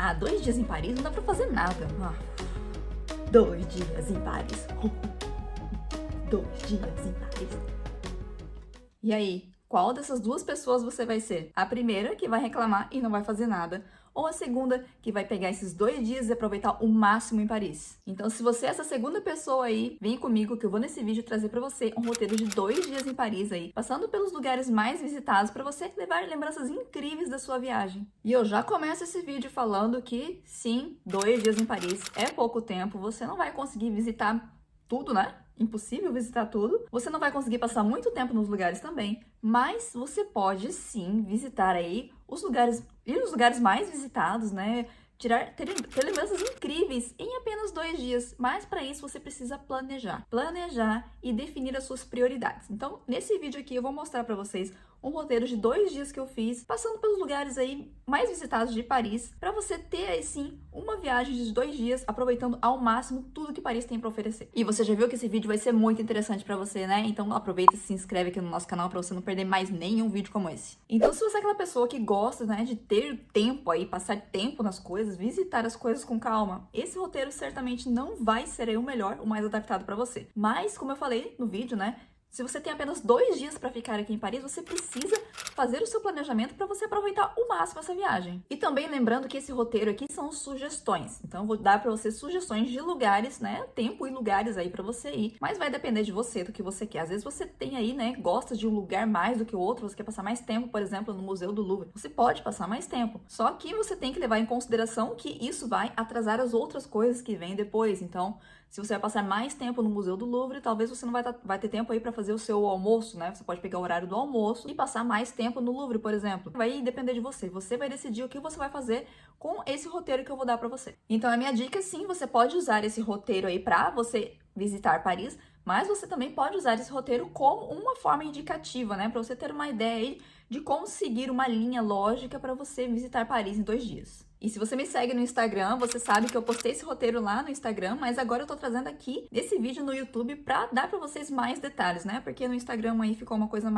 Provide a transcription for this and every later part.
Ah, 2 dias em Paris não dá pra fazer nada. 2 dias em Paris. 2 dias em Paris. E aí, qual dessas duas pessoas você vai ser? A primeira, que vai reclamar e não vai fazer nada, ou a segunda, que vai pegar esses 2 dias e aproveitar o máximo em Paris? Então, se você é essa segunda pessoa aí, vem comigo que eu vou nesse vídeo trazer pra você um roteiro de 2 dias em Paris aí, passando pelos lugares mais visitados pra você levar lembranças incríveis da sua viagem. E eu já começo esse vídeo falando que, sim, 2 dias em Paris é pouco tempo, você não vai conseguir visitar tudo, né? Impossível visitar tudo. Você não vai conseguir passar muito tempo nos lugares também, mas você pode sim visitar aí os lugares, ir nos lugares mais visitados, né? Ter lembranças incríveis em apenas 2 dias. Mas para isso você precisa planejar. Planejar e definir as suas prioridades. Então, nesse vídeo aqui eu vou mostrar para vocês um roteiro de 2 dias que eu fiz, passando pelos lugares aí mais visitados de Paris, para você ter aí sim uma viagem de 2 dias, aproveitando ao máximo tudo que Paris tem para oferecer. E você já viu que esse vídeo vai ser muito interessante para você, né? Então aproveita e se inscreve aqui no nosso canal para você não perder mais nenhum vídeo como esse. Então, se você é aquela pessoa que gosta, né, de ter tempo aí, passar tempo nas coisas, visitar as coisas com calma, esse roteiro certamente não vai ser aí o melhor, o mais adaptado para você. Mas, como eu falei no vídeo, né, se você tem apenas 2 dias para ficar aqui em Paris, você precisa fazer o seu planejamento para você aproveitar o máximo essa viagem. E também lembrando que esse roteiro aqui são sugestões. Então eu vou dar para você sugestões de lugares, né, tempo e lugares aí para você ir, mas vai depender de você, do que você quer. Às vezes você tem aí, né, gosta de um lugar mais do que o outro, você quer passar mais tempo, por exemplo, no Museu do Louvre. Você pode passar mais tempo. Só que você tem que levar em consideração que isso vai atrasar as outras coisas que vêm depois. Então, se você vai passar mais tempo no Museu do Louvre, talvez você não vai ter tempo aí para fazer o seu almoço, né? Você pode pegar o horário do almoço e passar mais tempo no Louvre, por exemplo. Vai depender de você. Você vai decidir o que você vai fazer com esse roteiro que eu vou dar para você. Então, a minha dica, sim, você pode usar esse roteiro aí para você visitar Paris, mas você também pode usar esse roteiro como uma forma indicativa, né? Para você ter uma ideia aí de como seguir uma linha lógica para você visitar Paris em 2 dias. E se você me segue no Instagram, você sabe que eu postei esse roteiro lá no Instagram, mas agora eu tô trazendo aqui esse vídeo no YouTube pra dar pra vocês mais detalhes, né? Porque no Instagram aí ficou uma coisa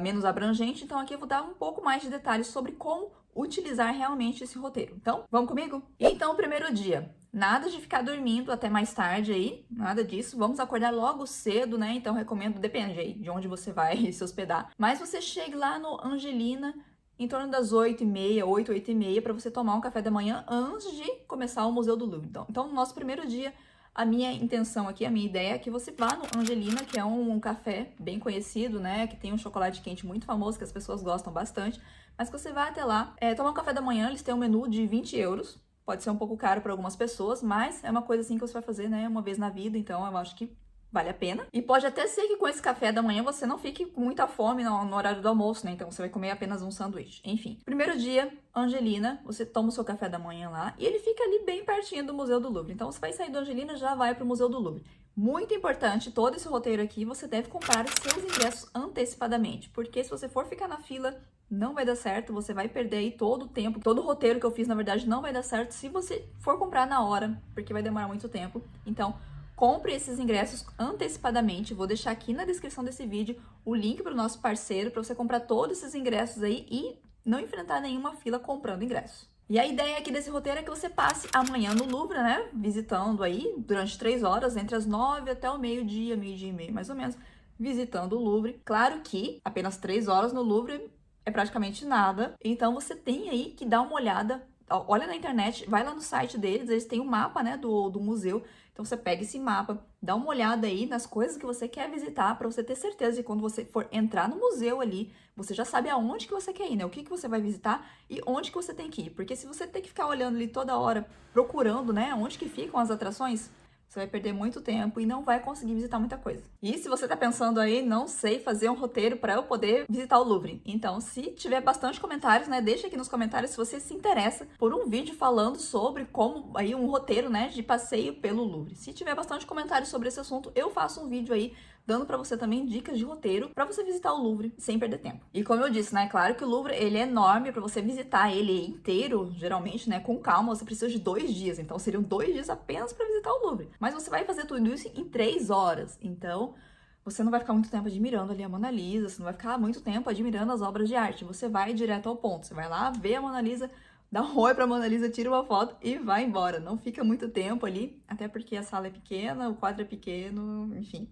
menos abrangente, então aqui eu vou dar um pouco mais de detalhes sobre como utilizar realmente esse roteiro. Então, vamos comigo? Então, o primeiro dia. Nada de ficar dormindo até mais tarde aí, nada disso. Vamos acordar logo cedo, né? Então, recomendo, depende aí de onde você vai se hospedar. Mas você chegue lá no Angelina em torno das 8h30, 8h30, para você tomar um café da manhã antes de começar o Museu do Louvre. Então, no nosso primeiro dia, a minha intenção aqui, a minha ideia é que você vá no Angelina, que é um café bem conhecido, né? Que tem um chocolate quente muito famoso, que as pessoas gostam bastante. Mas que você vá até lá, tomar um café da manhã, eles têm um menu de 20 euros. Pode ser um pouco caro para algumas pessoas, mas é uma coisa assim que você vai fazer, né, uma vez na vida, então eu acho que vale a pena. E pode até ser que com esse café da manhã você não fique com muita fome no horário do almoço, né? Então você vai comer apenas um sanduíche. Enfim, primeiro dia, Angelina, você toma o seu café da manhã lá e ele fica ali bem pertinho do Museu do Louvre. Então você vai sair do Angelina, já vai pro Museu do Louvre. Muito importante, todo esse roteiro aqui, você deve comprar os seus ingressos antecipadamente, porque se você for ficar na fila, não vai dar certo, você vai perder aí todo o tempo. Todo o roteiro que eu fiz, na verdade, não vai dar certo se você for comprar na hora, porque vai demorar muito tempo. Então, compre esses ingressos antecipadamente. Vou deixar aqui na descrição desse vídeo o link para o nosso parceiro para você comprar todos esses ingressos aí e não enfrentar nenhuma fila comprando ingressos. E a ideia aqui desse roteiro é que você passe amanhã no Louvre, né? Visitando aí durante 3 horas, entre as 9 até o meio-dia, meio-dia e meio, mais ou menos, visitando o Louvre. Claro que apenas 3 horas no Louvre é praticamente nada. Então você tem aí que dar uma olhada. Olha na internet, vai lá no site deles, eles têm um mapa, né, do museu. Então você pega esse mapa, dá uma olhada aí nas coisas que você quer visitar para você ter certeza de quando você for entrar no museu ali, você já sabe aonde que você quer ir, né? O que você vai visitar e onde que você tem que ir. Porque se você tem que ficar olhando ali toda hora, procurando, né, onde que ficam as atrações, você vai perder muito tempo e não vai conseguir visitar muita coisa. E se você tá pensando aí, não sei fazer um roteiro para eu poder visitar o Louvre. Então, se tiver bastante comentários, né, deixa aqui nos comentários se você se interessa por um vídeo falando sobre como aí um roteiro, né, de passeio pelo Louvre. Se tiver bastante comentários sobre esse assunto, eu faço um vídeo aí dando para você também dicas de roteiro para você visitar o Louvre sem perder tempo. E como eu disse, né, claro que o Louvre, ele é enorme, para você visitar ele inteiro, geralmente, né, com calma, você precisa de 2 dias, então seriam 2 dias apenas para visitar o Louvre. Mas você vai fazer tudo isso em 3 horas, então você não vai ficar muito tempo admirando ali a Mona Lisa, você não vai ficar muito tempo admirando as obras de arte, você vai direto ao ponto, você vai lá ver a Mona Lisa, dá um oi pra Mona Lisa, tira uma foto e vai embora. Não fica muito tempo ali, até porque a sala é pequena, o quadro é pequeno, enfim.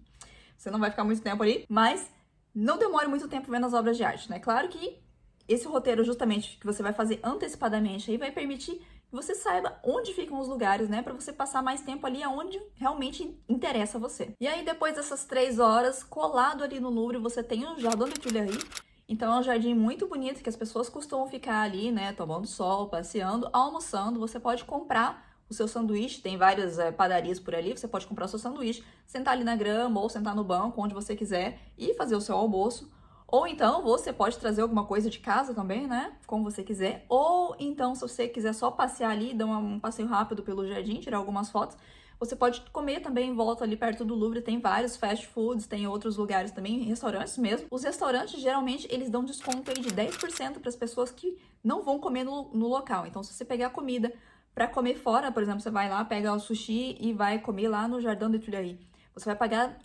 Você não vai ficar muito tempo ali, mas não demore muito tempo vendo as obras de arte, né? Claro que esse roteiro, justamente, que você vai fazer antecipadamente, aí vai permitir que você saiba onde ficam os lugares, né? Pra você passar mais tempo ali aonde realmente interessa a você. E aí, depois dessas 3 horas, colado ali no Louvre, você tem o Jardin des Tuileries. Então, é um jardim muito bonito que as pessoas costumam ficar ali, né? Tomando sol, passeando, almoçando. Você pode comprar o seu sanduíche, tem várias padarias por ali, você pode comprar o seu sanduíche, sentar ali na grama ou sentar no banco, onde você quiser, e fazer o seu almoço. Ou então, você pode trazer alguma coisa de casa também, né? Como você quiser. Ou então, se você quiser só passear ali, dar um passeio rápido pelo jardim, tirar algumas fotos, você pode comer também em volta ali perto do Louvre. Tem vários fast foods, tem outros lugares também, restaurantes mesmo. Os restaurantes, geralmente, eles dão desconto aí de 10% para as pessoas que não vão comer no local. Então, se você pegar comida para comer fora, por exemplo, você vai lá, pega o sushi e vai comer lá no Jardin des Tuileries. Você vai pagar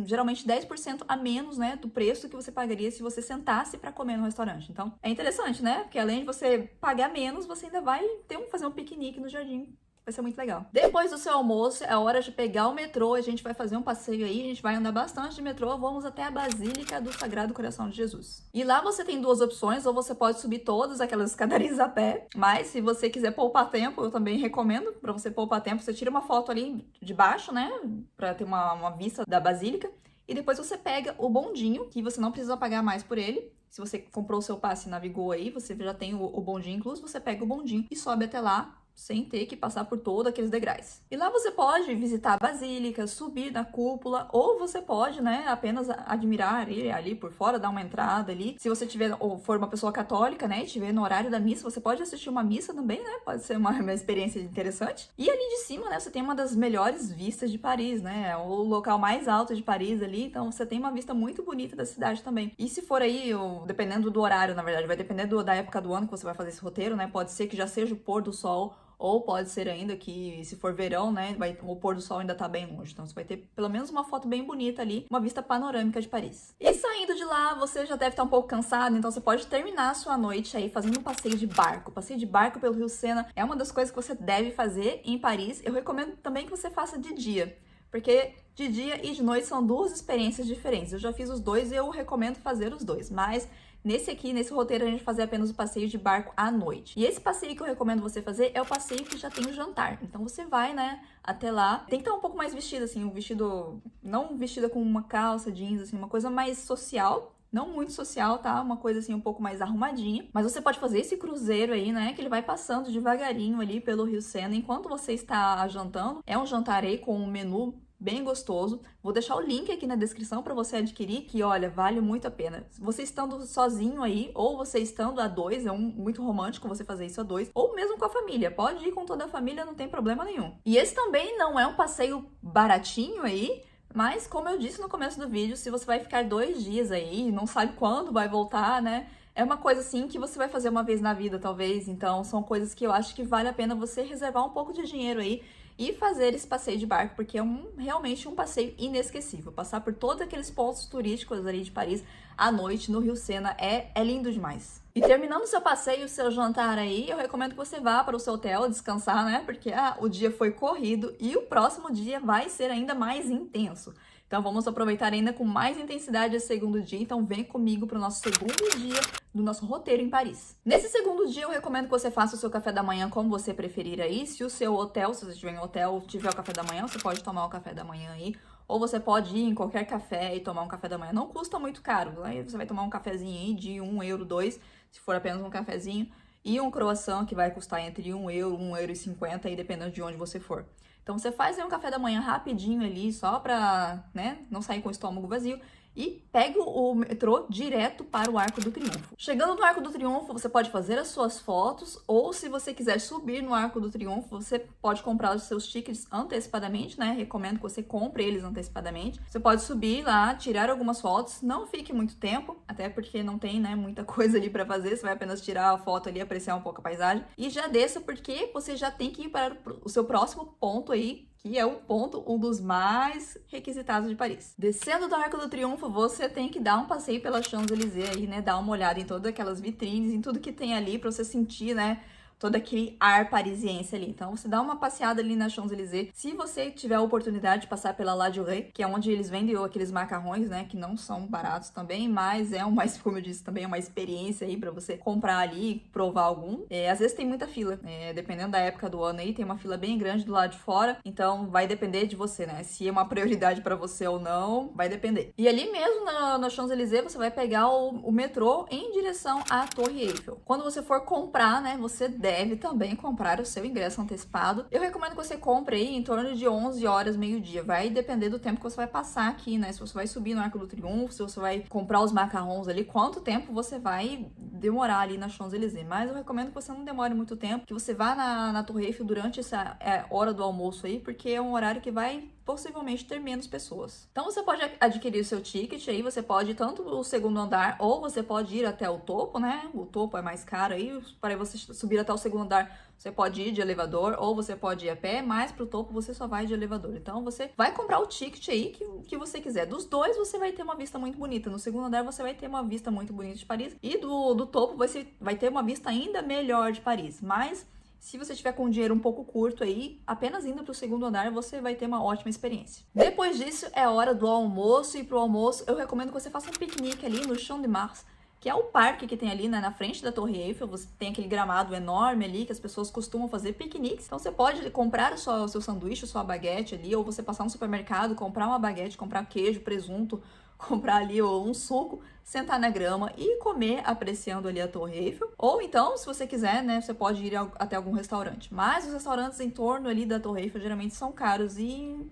geralmente 10% a menos, né, do preço que você pagaria se você sentasse para comer no restaurante. Então, é interessante, né? Porque além de você pagar menos, você ainda vai fazer um piquenique no jardim. Vai ser muito legal. Depois do seu almoço, é hora de pegar o metrô. A gente vai fazer um passeio aí, a gente vai andar bastante de metrô. Vamos até a Basílica do Sagrado Coração de Jesus. E lá você tem 2 opções, ou você pode subir todas aquelas escadarias a pé. Mas se você quiser poupar tempo, eu também recomendo para você poupar tempo. Você tira uma foto ali de baixo, né, para ter uma vista da Basílica. E depois você pega o bondinho, que você não precisa pagar mais por ele. Se você comprou o seu passe e navegou aí, você já tem o bondinho incluso, você pega o bondinho e sobe até lá, sem ter que passar por todos aqueles degraus. E lá você pode visitar a Basílica, subir na cúpula, ou você pode, né, apenas admirar ali por fora, dar uma entrada ali. Se você tiver, ou for uma pessoa católica, né, e estiver no horário da missa, você pode assistir uma missa também, né, pode ser uma experiência interessante. E ali de cima, né, você tem uma das melhores vistas de Paris, né, o local mais alto de Paris ali, então você tem uma vista muito bonita da cidade também. E se for aí, dependendo do horário, na verdade, vai depender da época do ano que você vai fazer esse roteiro, né, pode ser que já seja o pôr do sol, ou pode ser ainda que, se for verão, né, o pôr do sol ainda tá bem longe. Então, você vai ter pelo menos uma foto bem bonita ali, uma vista panorâmica de Paris. E saindo de lá, você já deve estar um pouco cansado, então você pode terminar a sua noite aí fazendo um passeio de barco. Passeio de barco pelo Rio Sena é uma das coisas que você deve fazer em Paris. Eu recomendo também que você faça de dia, porque de dia e de noite são 2 experiências diferentes. Eu já fiz os 2 e eu recomendo fazer os 2, mas nesse roteiro, a gente vai fazer apenas o passeio de barco à noite. E esse passeio que eu recomendo você fazer é o passeio que já tem o jantar. Então você vai, né, até lá. Tem que estar um pouco mais vestida, assim, um vestido, não vestida com uma calça, jeans, assim, uma coisa mais social. Não muito social, tá? Uma coisa assim um pouco mais arrumadinha. Mas você pode fazer esse cruzeiro aí, né? Que ele vai passando devagarinho ali pelo Rio Sena enquanto você está jantando. É um jantar aí com um menu bem gostoso. Vou deixar o link aqui na descrição para você adquirir, que olha, vale muito a pena. Você estando sozinho aí, ou você estando a 2, muito romântico você fazer isso a 2, ou mesmo com a família. Pode ir com toda a família, não tem problema nenhum. E esse também não é um passeio baratinho aí, mas como eu disse no começo do vídeo, se você vai ficar 2 dias aí, não sabe quando vai voltar, né? É uma coisa assim que você vai fazer uma vez na vida, talvez. Então, são coisas que eu acho que vale a pena você reservar um pouco de dinheiro aí e fazer esse passeio de barco, porque é realmente um passeio inesquecível. Passar por todos aqueles pontos turísticos ali de Paris à noite no Rio Sena é lindo demais. E terminando seu passeio, seu jantar aí, eu recomendo que você vá para o seu hotel descansar, né? Porque o dia foi corrido e o próximo dia vai ser ainda mais intenso. Então vamos aproveitar ainda com mais intensidade esse segundo dia. Então vem comigo para o nosso segundo dia do nosso roteiro em Paris. Nesse segundo dia eu recomendo que você faça o seu café da manhã como você preferir aí. Se o seu hotel, se você estiver em hotel, tiver o café da manhã, você pode tomar o café da manhã aí. Ou você pode ir em qualquer café e tomar um café da manhã. Não custa muito caro. Aí você vai tomar um cafezinho aí de €1, €2, se for apenas um cafezinho. E um croissant que vai custar entre €1, €1,50 aí, dependendo de onde você for. Então, você faz aí um café da manhã rapidinho ali, só pra, né, não sair com o estômago vazio. E pega o metrô direto para o Arco do Triunfo. Chegando no Arco do Triunfo, você pode fazer as suas fotos, ou se você quiser subir no Arco do Triunfo, você pode comprar os seus tickets antecipadamente, né? Recomendo que você compre eles antecipadamente. Você pode subir lá, tirar algumas fotos, não fique muito tempo, até porque não tem, né, muita coisa ali para fazer, você vai apenas tirar a foto ali, apreciar um pouco a paisagem, e já desça, porque você já tem que ir para o seu próximo ponto aí, que é um dos mais requisitados de Paris. Descendo do Arco do Triunfo, você tem que dar um passeio pela Champs-Élysées aí, né? Dar uma olhada em todas aquelas vitrines, em tudo que tem ali, pra você sentir, né? todo aquele ar parisiense ali. Então você dá uma passeada ali na Champs-Élysées. Se você tiver a oportunidade de passar pela La Durée, que é onde eles vendem aqueles macarrões, né, que não são baratos também, mas é uma, como eu disse, também é uma experiência aí pra você comprar ali, provar algum. Às vezes tem muita fila, dependendo da época do ano aí, tem uma fila bem grande do lado de fora, então vai depender de você, né, se é uma prioridade pra você ou não, vai depender. E ali mesmo na Champs-Élysées, você vai pegar o metrô em direção à Torre Eiffel. Quando você for comprar, né, você deve também comprar o seu ingresso antecipado. Eu recomendo que você compre aí em torno de 11 horas, meio-dia. Vai depender do tempo que você vai passar aqui, né? Se você vai subir no Arco do Triunfo, se você vai comprar os macarrons ali, quanto tempo você vai demorar ali na Champs-Élysées. Mas eu recomendo que você não demore muito tempo, que você vá na Torre Eiffel durante essa hora do almoço aí, porque é um horário que vai possivelmente ter menos pessoas. Então você pode adquirir o seu ticket aí, você pode ir tanto o segundo andar, ou você pode ir até o topo, né? O topo é mais caro aí, para você subir até o segundo andar, você pode ir de elevador, ou você pode ir a pé, mas pro topo você só vai de elevador. Então você vai comprar o ticket aí que você quiser. Dos dois você vai ter uma vista muito bonita. No segundo andar você vai ter uma vista muito bonita de Paris, e do topo você vai ter uma vista ainda melhor de Paris. Mas se você tiver com um dinheiro um pouco curto aí, apenas indo para o segundo andar, você vai ter uma ótima experiência. Depois disso, é a hora do almoço, e para o almoço eu recomendo que você faça um piquenique ali no Champ de Mars, que é o parque que tem ali, né, na frente da Torre Eiffel. Você tem aquele gramado enorme ali que as pessoas costumam fazer piqueniques. Então você pode comprar o seu sanduíche, a sua baguete ali, ou você passar no supermercado, comprar uma baguete, comprar queijo, presunto, comprar ali um suco, sentar na grama e comer apreciando ali a Torre Eiffel. Ou então, se você quiser, né, você pode ir até algum restaurante. Mas os restaurantes em torno ali da Torre Eiffel geralmente são caros e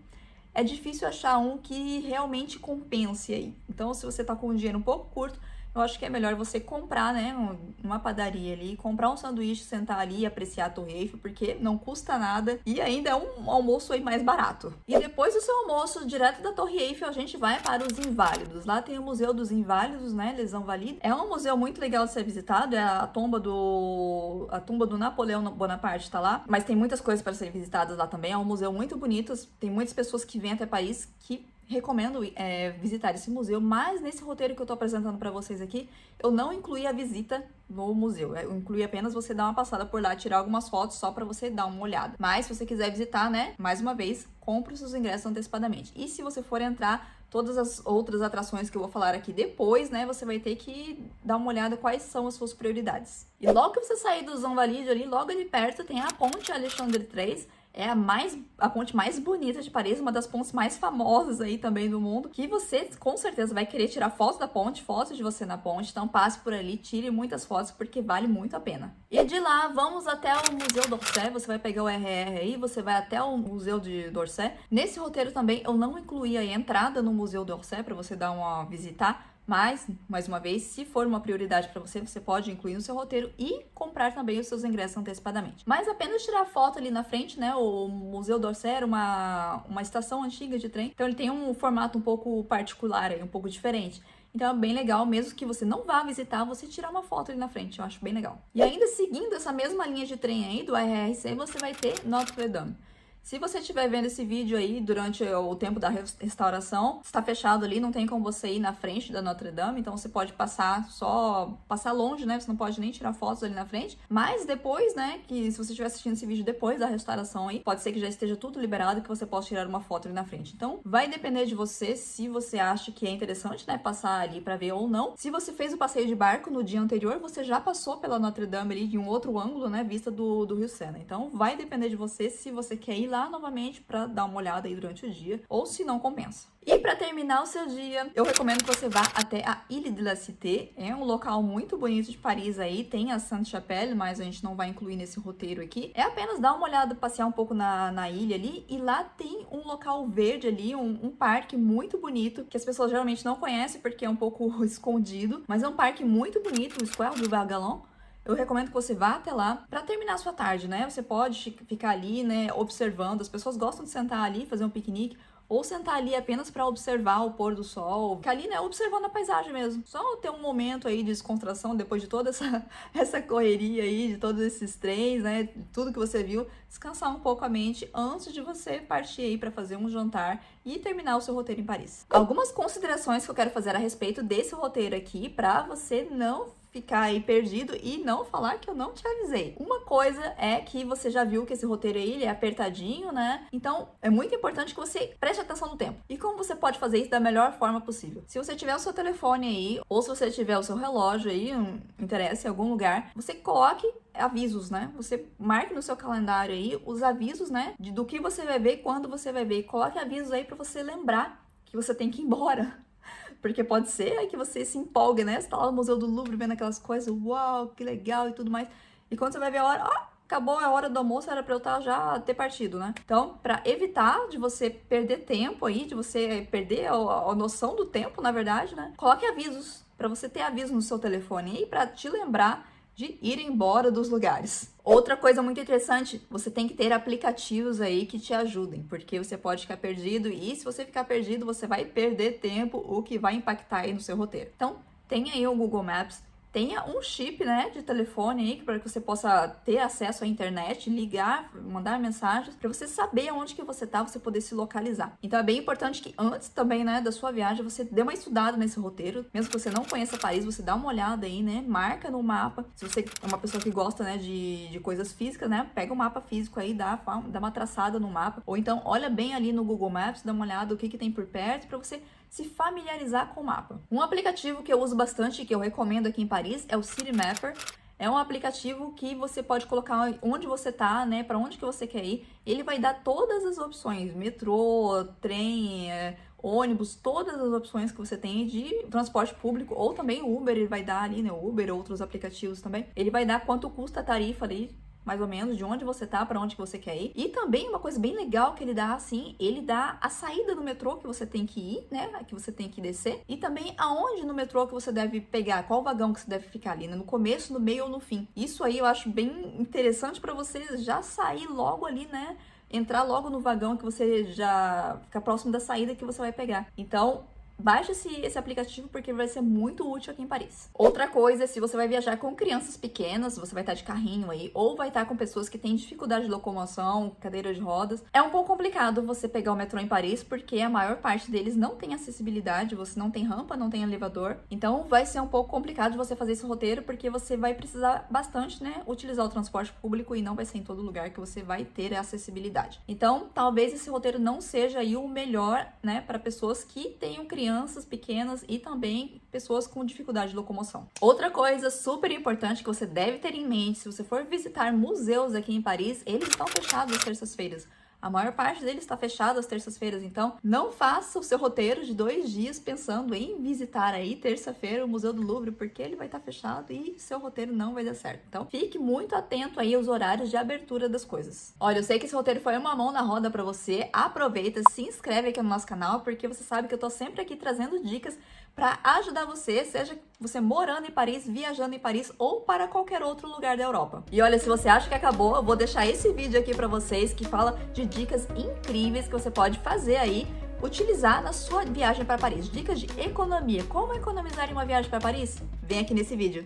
é difícil achar um que realmente compense aí. Então, se você tá com um dinheiro um pouco curto, eu acho que é melhor você comprar, né, uma padaria ali, comprar um sanduíche, sentar ali e apreciar a Torre Eiffel, porque não custa nada e ainda é um almoço aí mais barato. E depois do seu almoço, direto da Torre Eiffel, a gente vai para os Inválidos. Lá tem o Museu dos Inválidos, né, Les Invalides. É um museu muito legal de ser visitado, é a tumba do Napoleão Bonaparte tá lá, mas tem muitas coisas para serem visitadas lá também. É um museu muito bonito, tem muitas pessoas que vêm até Paris que recomendo visitar esse museu, mas nesse roteiro que eu tô apresentando para vocês aqui, eu não incluí a visita no museu. Eu incluí apenas você dar uma passada por lá, tirar algumas fotos só para você dar uma olhada. Mas se você quiser visitar, né, mais uma vez, compre os seus ingressos antecipadamente. E se você for entrar, todas as outras atrações que eu vou falar aqui depois, né, você vai ter que dar uma olhada quais são as suas prioridades. E logo que você sair do Invalides ali, logo ali perto tem a Ponte Alexandre III. É a ponte mais bonita de Paris, uma das pontes mais famosas aí também do mundo, que você com certeza vai querer tirar fotos da ponte, fotos de você na ponte. Então passe por ali, tire muitas fotos, porque vale muito a pena. E de lá, vamos até o Museu d'Orsay. Você vai pegar o RR aí, você vai até o Museu d'Orsay. Nesse roteiro também eu não incluí a entrada no Museu d'Orsay para você dar uma visitar. Mas, mais uma vez, se for uma prioridade para você, você pode incluir no seu roteiro e comprar também os seus ingressos antecipadamente. Mas apenas tirar foto ali na frente, né? O Museu d'Orsay era uma estação antiga de trem, então ele tem um formato um pouco particular, aí, um pouco diferente. Então é bem legal, mesmo que você não vá visitar, você tirar uma foto ali na frente, eu acho bem legal. E ainda seguindo essa mesma linha de trem aí, do RRC, você vai ter Notre Dame. Se você estiver vendo esse vídeo aí durante o tempo da restauração, está fechado ali, não tem como você ir na frente da Notre Dame, então você pode passar longe, né? Você não pode nem tirar fotos ali na frente. Mas depois, né, que se você estiver assistindo esse vídeo depois da restauração aí, pode ser que já esteja tudo liberado e que você possa tirar uma foto ali na frente. Então, vai depender de você se você acha que é interessante, né, passar ali para ver ou não. Se você fez o passeio de barco no dia anterior, você já passou pela Notre Dame ali de um outro ângulo, né, vista do Rio Sena. Então, vai depender de você se você quer ir lá novamente para dar uma olhada aí durante o dia, ou se não compensa. E para terminar o seu dia, eu recomendo que você vá até a Ile de la Cité. É um local muito bonito de Paris aí, tem a Sainte-Chapelle, mas a gente não vai incluir nesse roteiro aqui. É apenas dar uma olhada, passear um pouco na ilha ali, e lá tem um local verde ali, um parque muito bonito, que as pessoas geralmente não conhecem porque é um pouco escondido, mas é um parque muito bonito, o Square du Bagalon. Eu recomendo que você vá até lá para terminar a sua tarde, né? Você pode ficar ali, né, observando. As pessoas gostam de sentar ali, fazer um piquenique, ou sentar ali apenas para observar o pôr do sol. Ficar ali, né, observando a paisagem mesmo. Só ter um momento aí de descontração depois de toda essa correria aí, de todos esses trens, né, tudo que você viu. Descansar um pouco a mente antes de você partir aí para fazer um jantar e terminar o seu roteiro em Paris. Algumas considerações que eu quero fazer a respeito desse roteiro aqui, para você não ficar aí perdido e não falar que eu não te avisei. Uma coisa é que você já viu que esse roteiro aí, ele é apertadinho, né? Então, é muito importante que você preste atenção no tempo. E como você pode fazer isso da melhor forma possível? Se você tiver o seu telefone aí, ou se você tiver o seu relógio aí, não interessa, em algum lugar, você coloque avisos, né? Você marque no seu calendário aí os avisos, né? Do que você vai ver, quando você vai ver. Coloque avisos aí para você lembrar que você tem que ir embora. Porque pode ser aí que você se empolgue, né? Você tá lá no Museu do Louvre vendo aquelas coisas, uau, que legal e tudo mais. E quando você vai ver a hora, acabou a hora do almoço, era pra eu já ter partido, né? Então, pra evitar de você perder tempo aí, de você perder a noção do tempo, na verdade, né? Coloque avisos, pra você ter aviso no seu telefone aí, pra te lembrar de ir embora dos lugares. Outra coisa muito interessante, você tem que ter aplicativos aí que te ajudem, porque você pode ficar perdido e se você ficar perdido, você vai perder tempo, o que vai impactar aí no seu roteiro. Então, tenha aí o Google Maps, tenha um chip, né, de telefone aí, para que você possa ter acesso à internet, ligar, mandar mensagens, para você saber onde que você tá, você poder se localizar. Então é bem importante que antes também, né, da sua viagem, você dê uma estudada nesse roteiro, mesmo que você não conheça Paris, você dá uma olhada aí, né, marca no mapa. Se você é uma pessoa que gosta, né, de coisas físicas, né, pega o mapa físico aí, dá uma traçada no mapa, ou então olha bem ali no Google Maps, dá uma olhada o que tem por perto, para você se familiarizar com o mapa. Um aplicativo que eu uso bastante e que eu recomendo aqui em Paris é o Citymapper. É um aplicativo que você pode colocar onde você tá, né, para onde que você quer ir. Ele vai dar todas as opções, metrô, trem, ônibus, todas as opções que você tem de transporte público, ou também o Uber, ele vai dar ali, né, o Uber, outros aplicativos também. Ele vai dar quanto custa a tarifa ali, mais ou menos, de onde você tá, para onde que você quer ir. E também uma coisa bem legal que ele dá, assim, ele dá a saída do metrô que você tem que ir, né, que você tem que descer, e também aonde no metrô que você deve pegar, qual vagão que você deve ficar ali, né, no começo, no meio ou no fim. Isso aí eu acho bem interessante para você já sair logo ali, né, entrar logo no vagão que você já fica próximo da saída que você vai pegar. Então, baixe esse aplicativo porque vai ser muito útil aqui em Paris. Outra coisa, se você vai viajar com crianças pequenas, você vai estar de carrinho aí, ou vai estar com pessoas que têm dificuldade de locomoção, cadeira de rodas, é um pouco complicado você pegar o metrô em Paris, porque a maior parte deles não tem acessibilidade, você não tem rampa, não tem elevador, então vai ser um pouco complicado de você fazer esse roteiro, porque você vai precisar bastante, né, utilizar o transporte público e não vai ser em todo lugar que você vai ter a acessibilidade. Então, talvez esse roteiro não seja aí o melhor, né, para pessoas que tenham crianças pequenas e também pessoas com dificuldade de locomoção. Outra coisa super importante que você deve ter em mente, se você for visitar museus aqui em Paris, eles estão fechados às terças-feiras. A maior parte deles está fechada às terças-feiras, então não faça o seu roteiro de 2 dias pensando em visitar aí terça-feira o Museu do Louvre, porque ele vai estar fechado e seu roteiro não vai dar certo. Então fique muito atento aí aos horários de abertura das coisas. Olha, eu sei que esse roteiro foi uma mão na roda para você, aproveita, se inscreve aqui no nosso canal, porque você sabe que eu tô sempre aqui trazendo dicas para ajudar você, seja você morando em Paris, viajando em Paris ou para qualquer outro lugar da Europa. E olha, se você acha que acabou, eu vou deixar esse vídeo aqui para vocês que fala de dicas incríveis que você pode fazer aí, utilizar na sua viagem para Paris. Dicas de economia, como economizar em uma viagem para Paris? Vem aqui nesse vídeo.